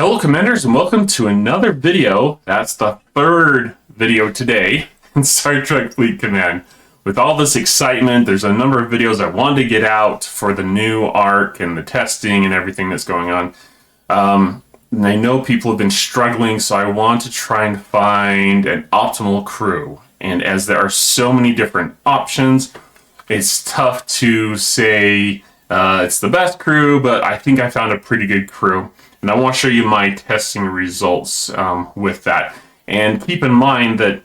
Hello Commanders, and welcome to another video. That's the third video today in Star Trek Fleet Command. With all this excitement, there's a number of videos I wanted to get out for the new arc and the testing and everything that's going on. And I know people have been struggling, so I want to try and find an optimal crew. And as there are so many different options, it's tough to say it's the best crew, but I think I found a pretty good crew. And I want to show you my testing results with that. And keep in mind that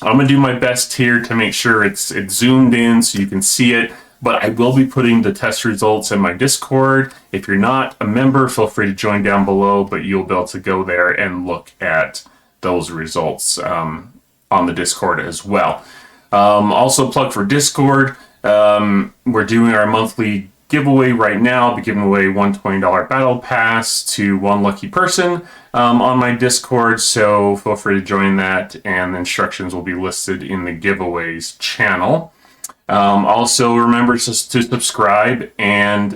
I'm going to do my best here to make sure it's zoomed in so you can see it. But I will be putting the test results in my Discord. If you're not a member, feel free to join down below, but you'll be able to go there and look at those results on the Discord as well. Also, plug for Discord. We're doing our monthly giveaway right now. I'll be giving away one $20 battle pass to one lucky person on my Discord, so feel free to join that, and the instructions will be listed in the giveaways channel. Also, remember to subscribe and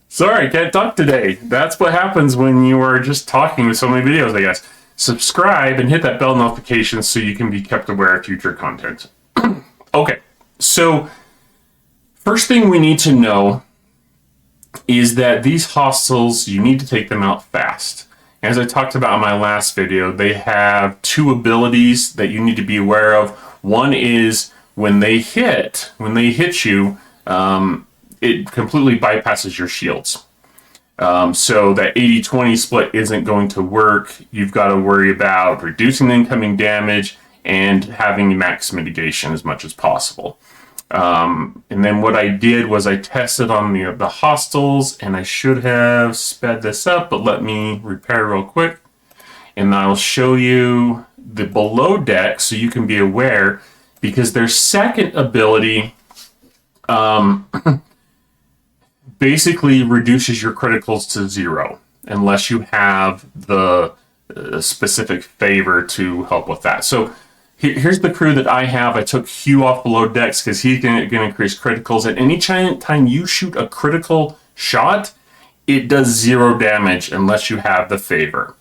sorry, I can't talk today. That's what happens when you are just talking with so many videos, I guess. Subscribe and hit that bell notification so you can be kept aware of future content. Okay, so first thing we need to know is that these hostiles, you need to take them out fast. As I talked about in my last video, they have two abilities that you need to be aware of. One is when they hit you, it completely bypasses your shields. So that 80-20 split isn't going to work. You've got to worry about reducing the incoming damage and having max mitigation as much as possible. And then what I did was I tested on the hostiles, and I should have sped this up, but let me repair real quick. And I'll show you the below deck so you can be aware, because their second ability basically reduces your criticals to 0 unless you have the specific favor to help with that. So here's the crew that I have. I took Hugh off below decks because he's going to increase criticals. At any time you shoot a critical shot, it does 0 damage unless you have the favor.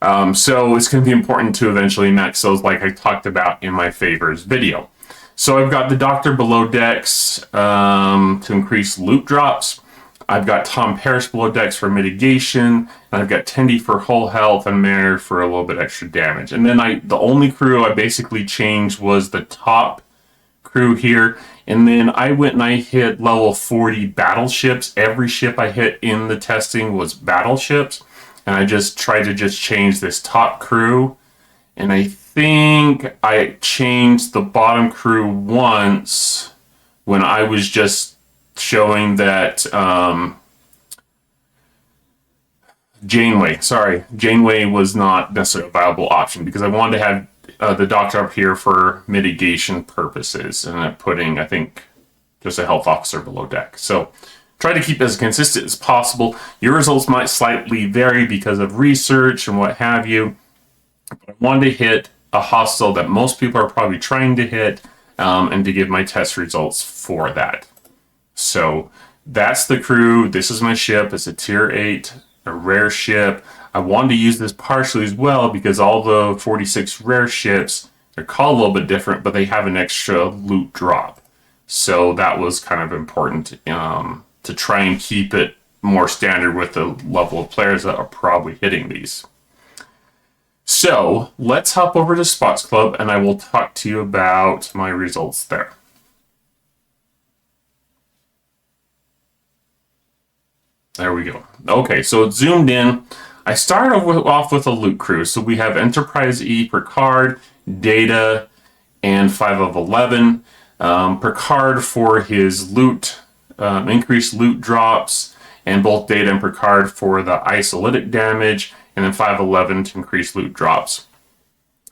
So it's going to be important to eventually max those, like I talked about in my favors video. So I've got the Doctor below decks to increase loot drops. I've got Tom Paris below decks for mitigation, and I've got Tendi for whole health and Mare for a little bit extra damage. And then the only crew I basically changed was the top crew here. And then I went and I hit level 40 battleships. Every ship I hit in the testing was battleships. And I just tried to change this top crew. And I think I changed the bottom crew once when I was just showing that Janeway was not necessarily a viable option, because I wanted to have the Doctor up here for mitigation purposes, and I'm putting, I think, just a health officer below deck. So try to keep as consistent as possible. Your results might slightly vary because of research and what have you, but I wanted to hit a hostile that most people are probably trying to hit, and to give my test results for that. So that's the crew. This is my ship. It's a tier 8, a rare ship. I wanted to use this partially as well because all the 46 rare ships, they're called a little bit different, but they have an extra loot drop. So that was kind of important to try and keep it more standard with the level of players that are probably hitting these. So let's hop over to Spots Club, and I will talk to you about my results there. There we go. Okay, so it's zoomed in. I started off with a loot crew. So we have Enterprise E, Picard, Data, and 5 of 11. Picard for his loot, increased loot drops, and both Data and Picard for the isolytic damage, and then 511 to increase loot drops.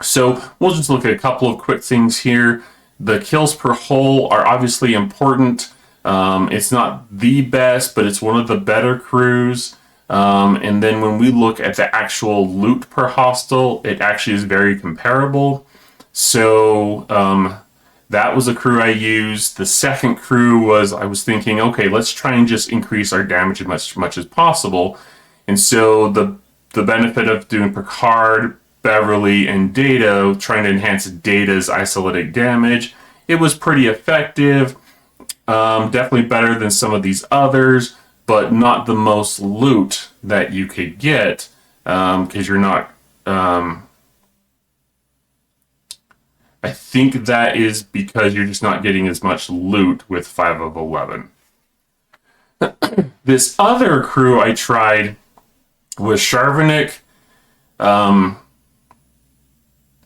So we'll just look at a couple of quick things here. The kills per hull are obviously important. It's not the best, but it's one of the better crews. And then when we look at the actual loot per hostile, it actually is very comparable. So That was a crew I used. The second crew was, I was thinking, okay, let's try and just increase our damage as much as possible. And so the benefit of doing Picard, Beverly, and Data, trying to enhance Data's isolytic damage, it was pretty effective. Definitely better than some of these others, but not the most loot that you could get, because you're not... I think that is because you're just not getting as much loot with 5 of 11. This other crew I tried was Sharvanik,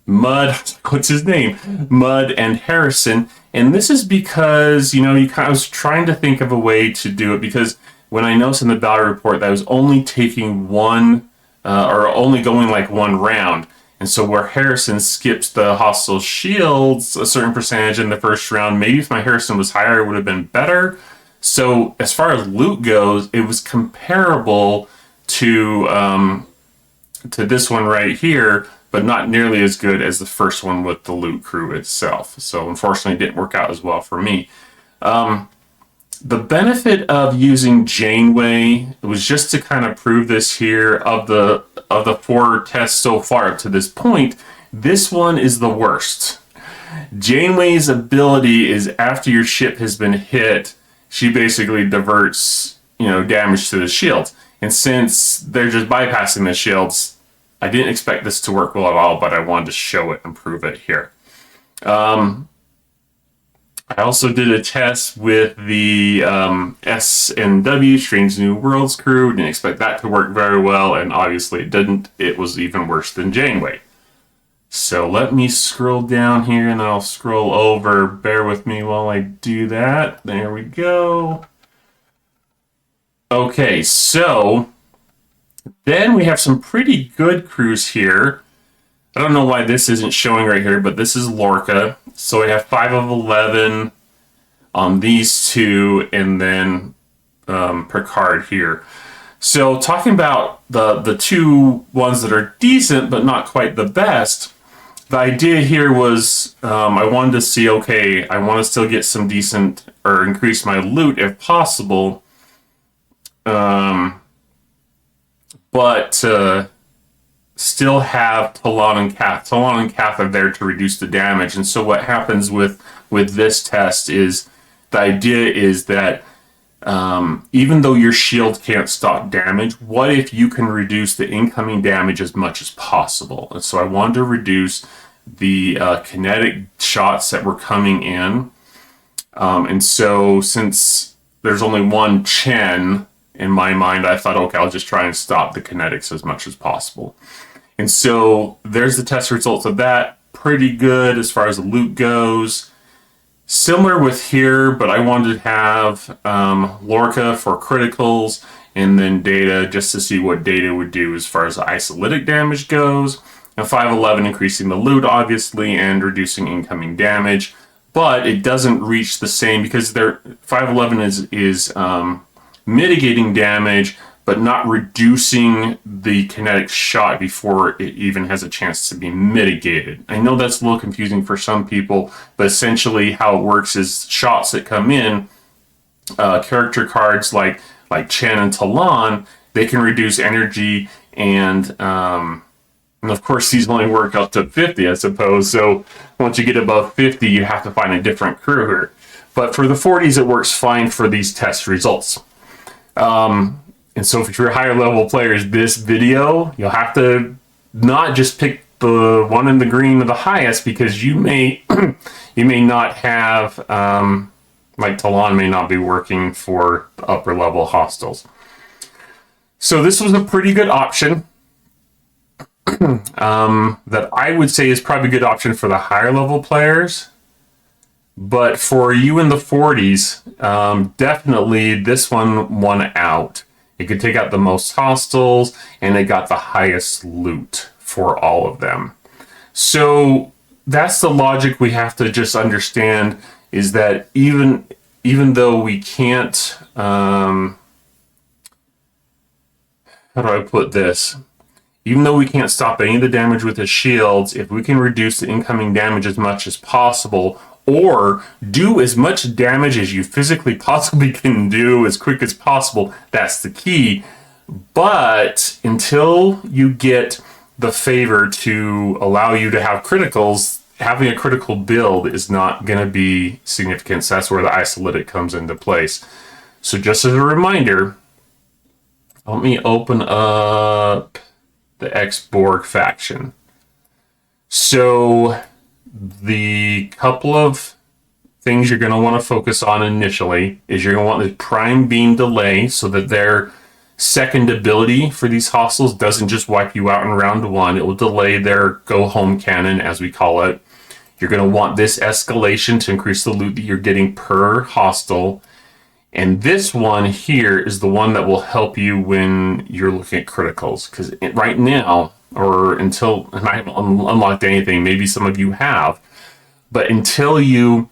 Mud, what's his name? Mud and Harrison. And this is because, you know, I was trying to think of a way to do it, because when I noticed in the battle report that I was only taking one, or only going like one round. And so where Harrison skips the hostile shields a certain percentage in the first round, maybe if my Harrison was higher, it would have been better. So as far as loot goes, it was comparable to this one right here, but not nearly as good as the first one with the loot crew itself. So unfortunately, it didn't work out as well for me. The benefit of using Janeway was just to kind of prove this here. Of the 4 tests so far up to this point, this one is the worst. Janeway's ability is after your ship has been hit, she basically diverts, you know, damage to the shields. And since they're just bypassing the shields, I didn't expect this to work well at all, but I wanted to show it and prove it here. I also did a test with the SNW, Strange New Worlds crew. Didn't expect that to work very well, and obviously it didn't. It was even worse than Janeway. So let me scroll down here, and I'll scroll over. Bear with me while I do that. There we go. Okay, so then we have some pretty good crews here. I don't know why this isn't showing right here, but this is Lorca. So we have 5 of 11 on these two, and then Picard here. So talking about the two ones that are decent, but not quite the best, the idea here was I wanted to see, okay, I want to still get some decent, or increase my loot if possible, but still have Talon and Kath. Talon and Kath are there to reduce the damage. And so what happens with this test is, the idea is that even though your shield can't stop damage, what if you can reduce the incoming damage as much as possible? And so I wanted to reduce the kinetic shots that were coming in. And so since there's only one Chen in my mind, I thought, okay, I'll just try and stop the kinetics as much as possible. And so there's the test results of that. Pretty good as far as the loot goes. Similar with here, but I wanted to have Lorca for criticals, and then Data just to see what Data would do as far as the isolytic damage goes. And 511 increasing the loot, obviously, and reducing incoming damage. But it doesn't reach the same, because 511 is mitigating damage, but not reducing the kinetic shot before it even has a chance to be mitigated. I know that's a little confusing for some people, but essentially how it works is shots that come in, character cards like Chen and Talon, they can reduce energy, and of course these only work up to 50, I suppose. So once you get above 50, you have to find a different crew here. But for the 40s, it works fine for these test results. And so if you're higher level players, this video, you'll have to not just pick the one in the green or the highest, because you may you may not have, like Talon may not be working for the upper level hostiles. So this was a pretty good option that I would say is probably a good option for the higher level players. But for you in the 40s, definitely this one won out. It could take out the most hostiles, and it got the highest loot for all of them. So that's the logic we have to just understand, is that even though we can't, how do I put this? Even though we can't stop any of the damage with the shields, if we can reduce the incoming damage as much as possible, or do as much damage as you physically possibly can do as quick as possible. That's the key. But until you get the favor to allow you to have criticals, having a critical build is not going to be significant. So that's where the isolytic comes into place. So just as a reminder, let me open up the Xborg faction. So the couple of things you're going to want to focus on initially is you're going to want the prime beam delay, so that their second ability for these hostiles doesn't just wipe you out in round one. It will delay their go home cannon, as we call it. You're going to want this escalation to increase the loot that you're getting per hostile. And this one here is the one that will help you when you're looking at criticals. Because right now, or until, and I haven't unlocked anything, maybe some of you have, but until you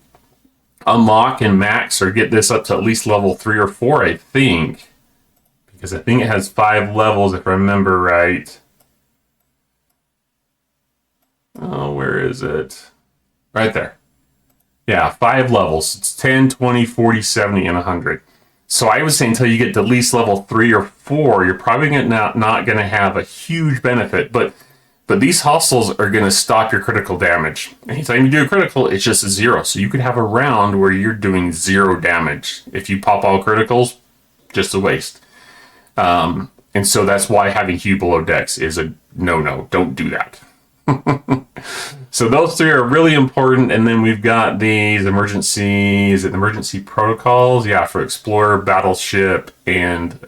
unlock and max or get this up to at least level 3 or 4, I think, because I think it has 5 levels if I remember right. Oh, where is it? Right there. Yeah, 5 levels. It's 10, 20, 40, 70, and 100. So I would say until you get to at least level 3 or 4, you're probably not going to have a huge benefit. But these hostiles are going to stop your critical damage. Anytime you do a critical, it's just a 0. So you could have a round where you're doing 0 damage. If you pop all criticals, just a waste. And so that's why having Hue below Dex is a no-no. Don't do that. So those 3 are really important. And then we've got these emergency protocols? Yeah, for Explorer, Battleship, and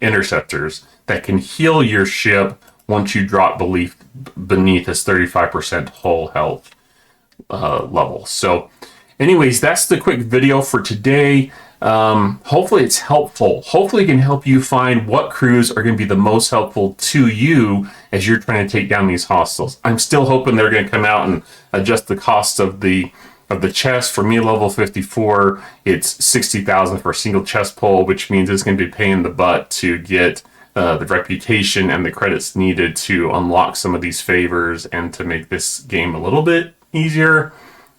Interceptors that can heal your ship once you drop beneath this 35% hull health level. So anyways, that's the quick video for today. Hopefully it's helpful. Hopefully it can help you find what crews are going to be the most helpful to you as you're trying to take down these hostiles. I'm still hoping they're going to come out and adjust the cost of the chest. For me, level 54, it's 60,000 for a single chest pull, which means it's going to be paying the butt to get the reputation and the credits needed to unlock some of these favors and to make this game a little bit easier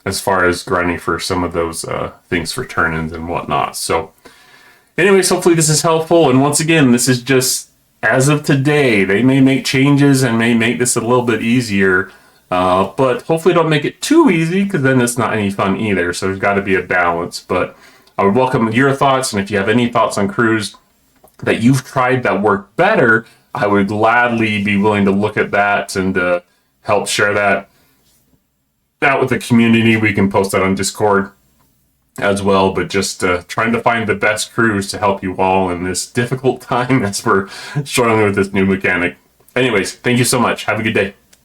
as far as grinding for some of those things for turn-ins and whatnot. So anyways, hopefully this is helpful. And once again, this is just as of today. They may make changes and may make this a little bit easier, but hopefully don't make it too easy, because then it's not any fun either. So there's got to be a balance. But I would welcome your thoughts, and if you have any thoughts on crews that you've tried that work better, I would gladly be willing to look at that and help share that out with the community. We can post that on Discord as well, but just trying to find the best crews to help you all in this difficult time as we're struggling with this new mechanic. Anyways, thank you so much. Have a good day.